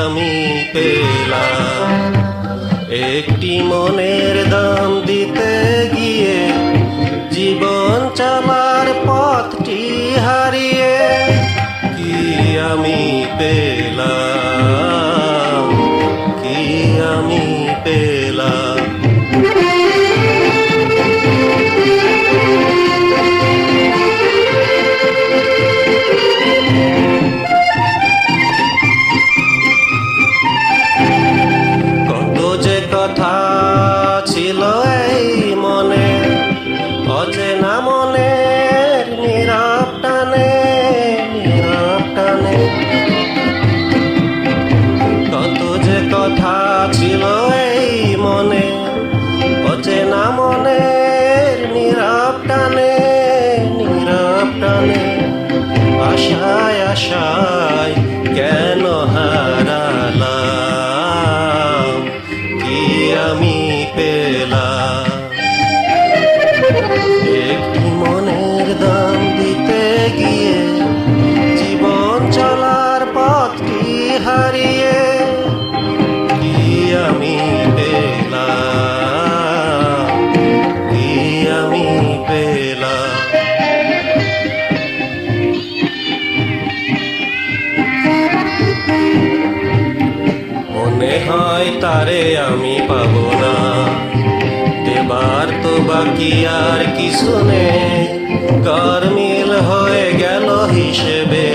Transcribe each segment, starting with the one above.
আমি পেলাম। একটি মনের দাম দিতে গিয়ে জীবন চলার পথটি হারিয়ে কি আমি পেলাম, কি আমি পেলাম। কত যে কথা ছিল এই মনে, অচেনা মনের নীরব টানে, নীরব টানে। কত যে কথা ছিল এই মনে, অচেনা মনের নীরব টানে, নীরব টানে। আশায় আশায় কেন হারালাম, কি আমি পেলাম। একটি মনের দাম দিতে গিয়ে জীবন চলার পথটি হারিয়ে কি আমি পেলাম, কি আমি পেলাম। মনে হয় তারে আমি পাবো না, দেবার তো বাকি আর কিছু নেই। গরমিল হয়ে গেল হিসেবে,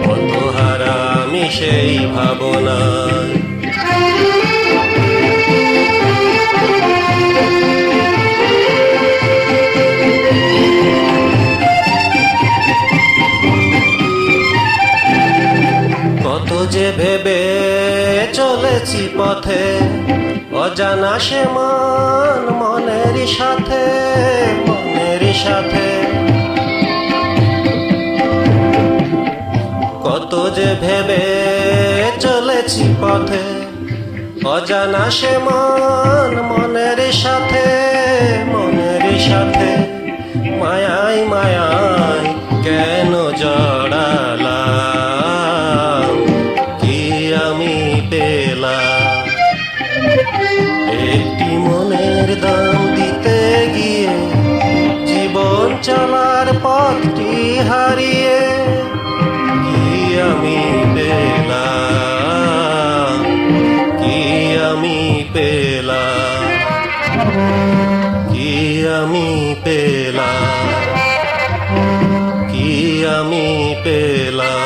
কত হারা আমি সেই ভাবনা। কত যে ভেবে চলেছি পথে, অজানা সে মান মনের সাথে, মনের সাথে। কত যে ভেবে চলেছি পথে, অজানা সে মান মনের সাথে, মনের সাথে। মায়ায় মায়ায় কেন জড়ালাম, কি আমি পেলাম। একটি মনের দাম দিতে গিয়ে জীবন চলার পথটি হারিয়ে কি আমি পেলাম, কি আমি পেলাম, কি আমি পেলাম, কি আমি পেলাম।